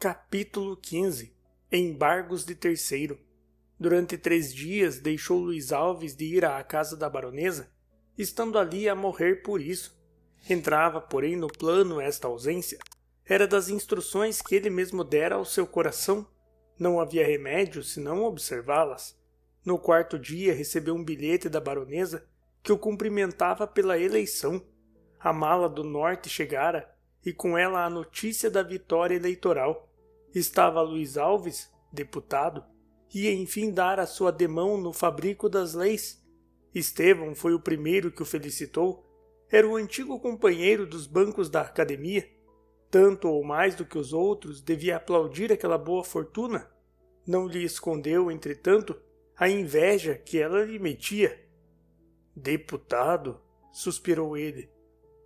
Capítulo 15. Embargos de terceiro. Durante 3 dias deixou Luís Alves de ir à casa da baronesa, estando ali a morrer por isso. Entrava, porém, no plano esta ausência. Era das instruções que ele mesmo dera ao seu coração. Não havia remédio senão observá-las. No 4º dia recebeu um bilhete da baronesa que o cumprimentava pela eleição. A mala do norte chegara, e com ela a notícia da vitória eleitoral. Estava Luís Alves, deputado, ia enfim dar a sua demão no fabrico das leis. Estevão foi o primeiro que o felicitou. Era o antigo companheiro dos bancos da academia. Tanto ou mais do que os outros, devia aplaudir aquela boa fortuna. Não lhe escondeu, entretanto, a inveja que ela lhe metia. Deputado, suspirou ele.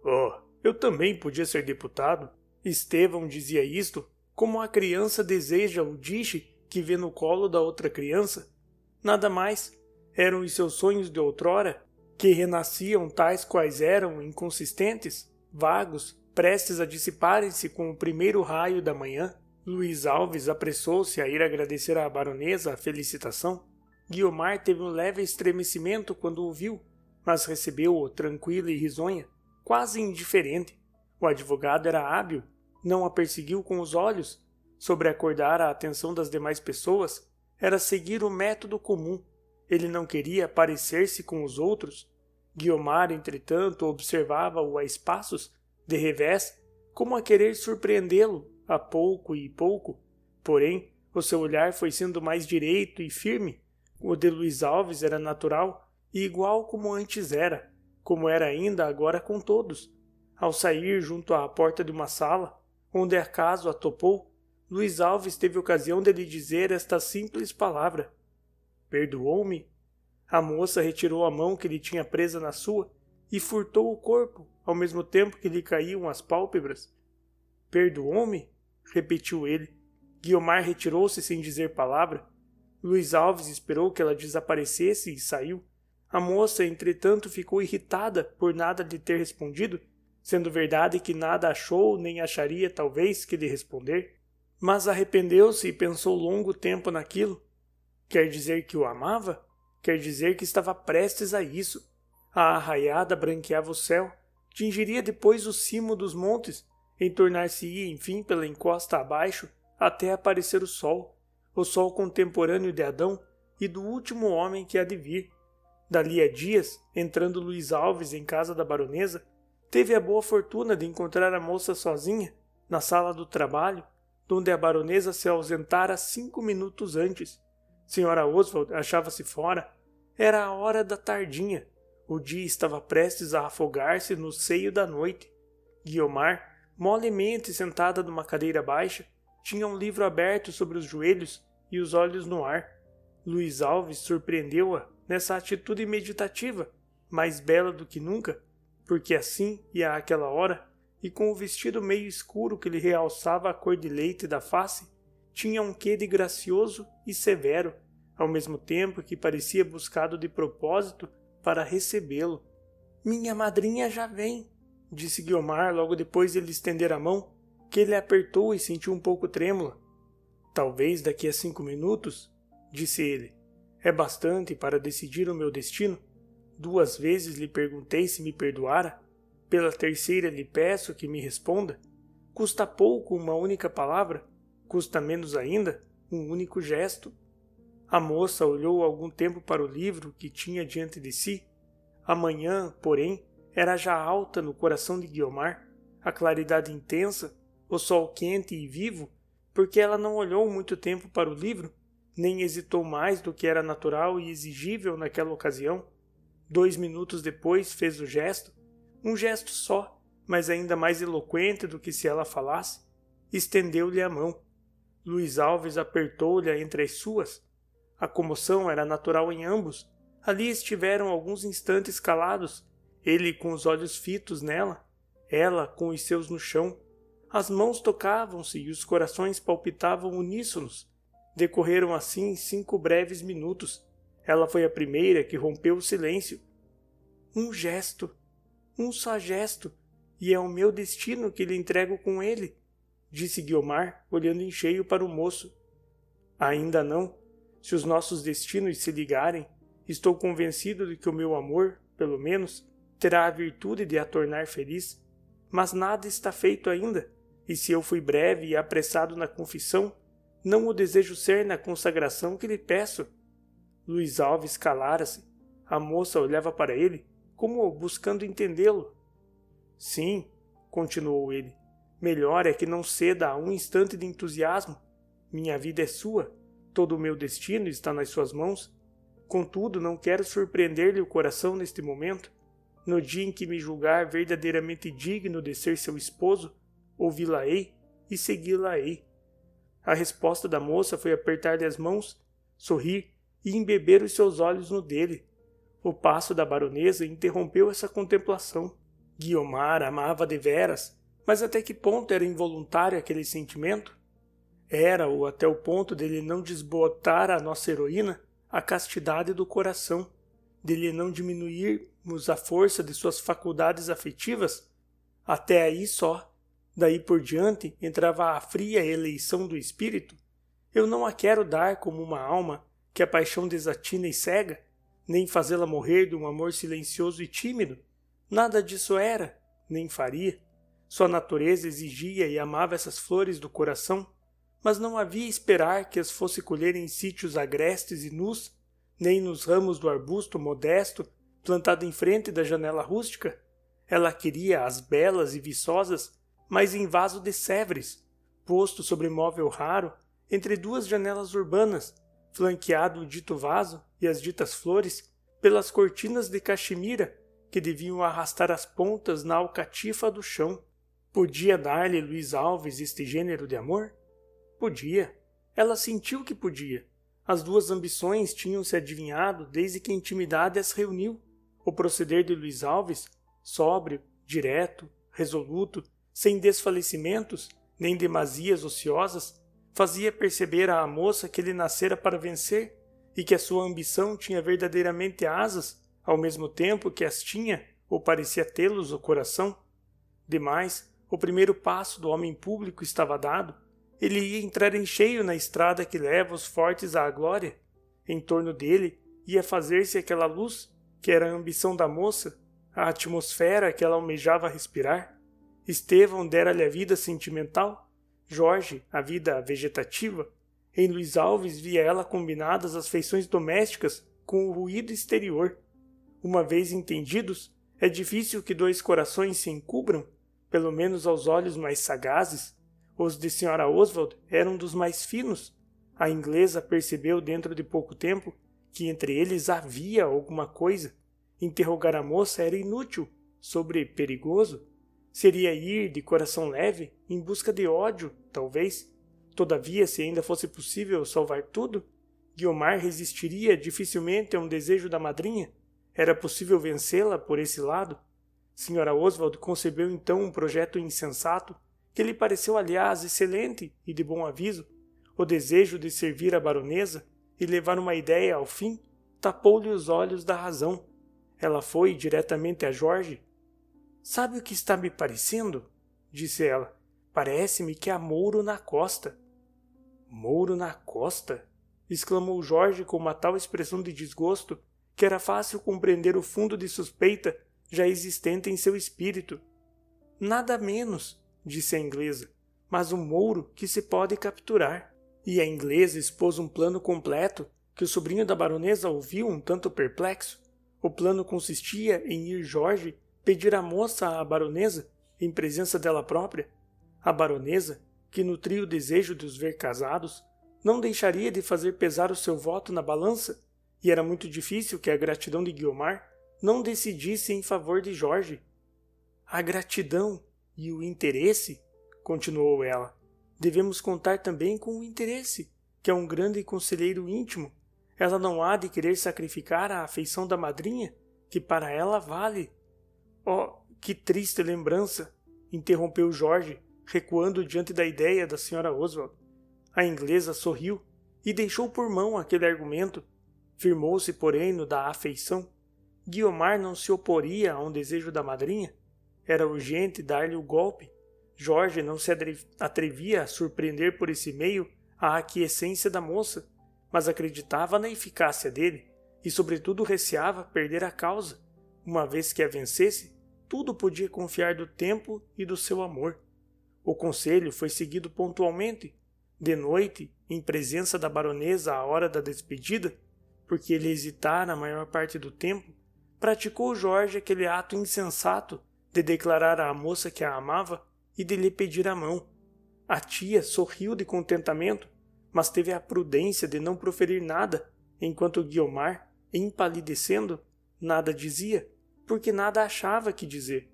Oh, eu também podia ser deputado. Estevão dizia isto como a criança deseja o diche que vê no colo da outra criança. Nada mais. Eram os seus sonhos de outrora, que renasciam tais quais eram, inconsistentes, vagos, prestes a dissiparem-se com o primeiro raio da manhã. Luís Alves apressou-se a ir agradecer à baronesa a felicitação. Guiomar teve um leve estremecimento quando o viu, mas recebeu-o tranquila e risonha, quase indiferente. O advogado era hábil, não a perseguiu com os olhos. Sobreacordar a atenção das demais pessoas era seguir o método comum. Ele não queria parecer-se com os outros. Guiomar, entretanto, observava-o a espaços, de revés, como a querer surpreendê-lo, a pouco e pouco. Porém, o seu olhar foi sendo mais direito e firme. O de Luís Alves era natural e igual como antes era, como era ainda agora com todos. Ao sair junto à porta de uma sala, onde acaso a topou, Luís Alves teve ocasião de lhe dizer esta simples palavra. Perdoou-me? A moça retirou a mão que lhe tinha presa na sua e furtou o corpo, ao mesmo tempo que lhe caíam as pálpebras. Perdoou-me? Repetiu ele. Guiomar retirou-se sem dizer palavra. Luís Alves esperou que ela desaparecesse e saiu. A moça, entretanto, ficou irritada por nada lhe ter respondido, sendo verdade que nada achou nem acharia talvez que lhe responder. Mas arrependeu-se e pensou longo tempo naquilo. Quer dizer que o amava? Quer dizer que estava prestes a isso. A arraiada branqueava o céu, tingiria depois o cimo dos montes, entornar-se-ia enfim pela encosta abaixo, até aparecer o sol contemporâneo de Adão e do último homem que há de vir. Dali a dias, entrando Luís Alves em casa da baronesa, teve a boa fortuna de encontrar a moça sozinha, na sala do trabalho, donde a baronesa se ausentara 5 minutos antes. Senhora Oswald achava-se fora. Era a hora da tardinha. O dia estava prestes a afogar-se no seio da noite. Guiomar, molemente sentada numa cadeira baixa, tinha um livro aberto sobre os joelhos e os olhos no ar. Luís Alves surpreendeu-a nessa atitude meditativa, mais bela do que nunca, porque assim e àquela hora, e com o vestido meio escuro que lhe realçava a cor de leite da face, tinha um quê de gracioso e severo, ao mesmo tempo que parecia buscado de propósito para recebê-lo. Minha madrinha já vem, disse Guiomar logo depois de lhe estender a mão, que ele apertou e sentiu um pouco trêmula. Talvez daqui a 5 minutos, disse ele. É bastante para decidir o meu destino. 2 vezes lhe perguntei se me perdoara. Pela 3ª lhe peço que me responda. Custa pouco uma única palavra. Custa menos ainda um único gesto. A moça olhou algum tempo para o livro que tinha diante de si. A manhã, porém, era já alta no coração de Guiomar, a claridade intensa, o sol quente e vivo, porque ela não olhou muito tempo para o livro, nem hesitou mais do que era natural e exigível naquela ocasião. 2 minutos depois fez o gesto, um gesto só, mas ainda mais eloquente do que se ela falasse. Estendeu-lhe a mão. Luís Alves apertou-lhe entre as suas. A comoção era natural em ambos. Ali estiveram alguns instantes calados, ele com os olhos fitos nela, ela com os seus no chão. As mãos tocavam-se e os corações palpitavam uníssonos. Decorreram assim 5 breves minutos. Ela foi a primeira que rompeu o silêncio. Um gesto, um só gesto, e é o meu destino que lhe entrego com ele, disse Guiomar, olhando em cheio para o moço. Ainda não. Se os nossos destinos se ligarem, estou convencido de que o meu amor, pelo menos, terá a virtude de a tornar feliz. Mas nada está feito ainda, e se eu fui breve e apressado na confissão, não o desejo ser na consagração que lhe peço. Luiz Alves calara-se. A moça olhava para ele, como buscando entendê-lo. Sim, continuou ele, melhor é que não ceda a um instante de entusiasmo. Minha vida é sua, todo o meu destino está nas suas mãos. Contudo, não quero surpreender-lhe o coração neste momento. No dia em que me julgar verdadeiramente digno de ser seu esposo, ouvi-la-ei e segui-la-ei. A resposta da moça foi apertar-lhe as mãos, sorrir e embeber os seus olhos no dele. O passo da baronesa interrompeu essa contemplação. Guiomar amava deveras, mas até que ponto era involuntário aquele sentimento? Era-o até o ponto dele não desbotar à nossa heroína a castidade do coração, dele não diminuirmos a força de suas faculdades afetivas? Até aí só. Daí por diante entrava a fria eleição do espírito. Eu não a quero dar como uma alma que a paixão desatina e cega, nem fazê-la morrer de um amor silencioso e tímido. Nada disso era, nem faria. Sua natureza exigia e amava essas flores do coração, mas não havia esperar que as fosse colher em sítios agrestes e nus, nem nos ramos do arbusto modesto plantado em frente da janela rústica. Ela queria as belas e viçosas, mas em vaso de sévres, posto sobre móvel raro, entre duas janelas urbanas, flanqueado o dito vaso e as ditas flores pelas cortinas de caxemira que deviam arrastar as pontas na alcatifa do chão. Podia dar-lhe Luiz Alves este gênero de amor? Podia. Ela sentiu que podia. As duas ambições tinham-se adivinhado desde que a intimidade as reuniu. O proceder de Luiz Alves, sóbrio, direto, resoluto, sem desfalecimentos, nem demasias ociosas, fazia perceber à moça que ele nascera para vencer e que a sua ambição tinha verdadeiramente asas, ao mesmo tempo que as tinha, ou parecia tê-los, o coração. Demais, o primeiro passo do homem público estava dado. Ele ia entrar em cheio na estrada que leva os fortes à glória. Em torno dele ia fazer-se aquela luz que era a ambição da moça, a atmosfera que ela almejava respirar. Estevão dera-lhe a vida sentimental, Jorge a vida vegetativa. Em Luiz Alves via ela combinadas as feições domésticas com o ruído exterior. Uma vez entendidos, é difícil que dois corações se encubram, pelo menos aos olhos mais sagazes. Os de Sra. Oswald eram dos mais finos. A inglesa percebeu dentro de pouco tempo que entre eles havia alguma coisa. Interrogar a moça era inútil, sobre perigoso. Seria ir de coração leve, em busca de ódio, talvez. Todavia, se ainda fosse possível salvar tudo, Guiomar resistiria dificilmente a um desejo da madrinha. Era possível vencê-la por esse lado. Sra. Oswald concebeu então um projeto insensato, que lhe pareceu, aliás, excelente e de bom aviso. O desejo de servir a baronesa e levar uma ideia ao fim tapou-lhe os olhos da razão. Ela foi diretamente a Jorge. «Sabe o que está me parecendo?» disse ela. «Parece-me que há Mouro na costa.» «Mouro na costa?» exclamou Jorge com uma tal expressão de desgosto que era fácil compreender o fundo de suspeita já existente em seu espírito. «Nada menos», disse a inglesa, «mas um Mouro que se pode capturar.» E a inglesa expôs um plano completo que o sobrinho da baronesa ouviu um tanto perplexo. O plano consistia em ir Jorge pedir a moça à baronesa, em presença dela própria. A baronesa, que nutria o desejo de os ver casados, não deixaria de fazer pesar o seu voto na balança, e era muito difícil que a gratidão de Guiomar não decidisse em favor de Jorge. «A gratidão e o interesse», continuou ela, «devemos contar também com o interesse, que é um grande conselheiro íntimo. Ela não há de querer sacrificar a afeição da madrinha, que para ela vale.» «Oh, que triste lembrança!» interrompeu Jorge, recuando diante da ideia da Sra. Oswald. A inglesa sorriu e deixou por mão aquele argumento. Firmou-se, porém, no da afeição. Guiomar não se oporia a um desejo da madrinha. Era urgente dar-lhe o golpe. Jorge não se atrevia a surpreender por esse meio a aquiescência da moça, mas acreditava na eficácia dele e, sobretudo, receava perder a causa. Uma vez que a vencesse, tudo podia confiar do tempo e do seu amor. O conselho foi seguido pontualmente. De noite, em presença da baronesa à hora da despedida, porque ele hesitara a maior parte do tempo, praticou Jorge aquele ato insensato de declarar à moça que a amava e de lhe pedir a mão. A tia sorriu de contentamento, mas teve a prudência de não proferir nada, enquanto Guiomar, empalidecendo, nada dizia, porque nada achava que dizer.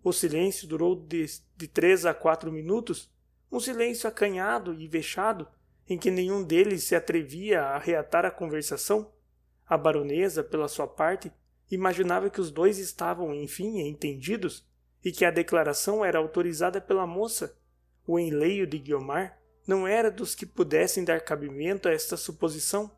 O silêncio durou de 3 a 4 minutos, um silêncio acanhado e vexado, em que nenhum deles se atrevia a reatar a conversação. A baronesa, pela sua parte, imaginava que os dois estavam, enfim, entendidos, e que a declaração era autorizada pela moça. O enleio de Guiomar não era dos que pudessem dar cabimento a esta suposição,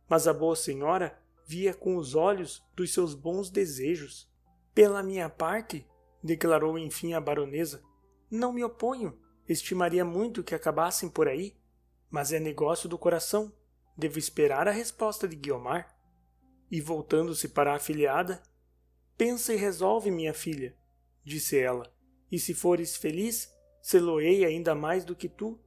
mas a boa senhora via com os olhos dos seus bons desejos. Pela minha parte, declarou enfim a baronesa, não me oponho, estimaria muito que acabassem por aí, mas é negócio do coração, devo esperar a resposta de Guiomar. E voltando-se para a afilhada, pensa e resolve, minha filha, disse ela, e se fores feliz, sê-lo-ei ainda mais do que tu.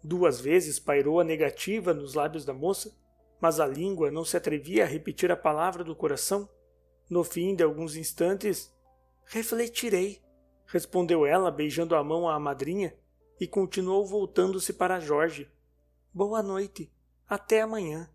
2 vezes pairou a negativa nos lábios da moça, mas a língua não se atrevia a repetir a palavra do coração. No fim de alguns instantes, refletirei, respondeu ela, beijando a mão à madrinha, e continuou voltando-se para Jorge. Boa noite, até amanhã.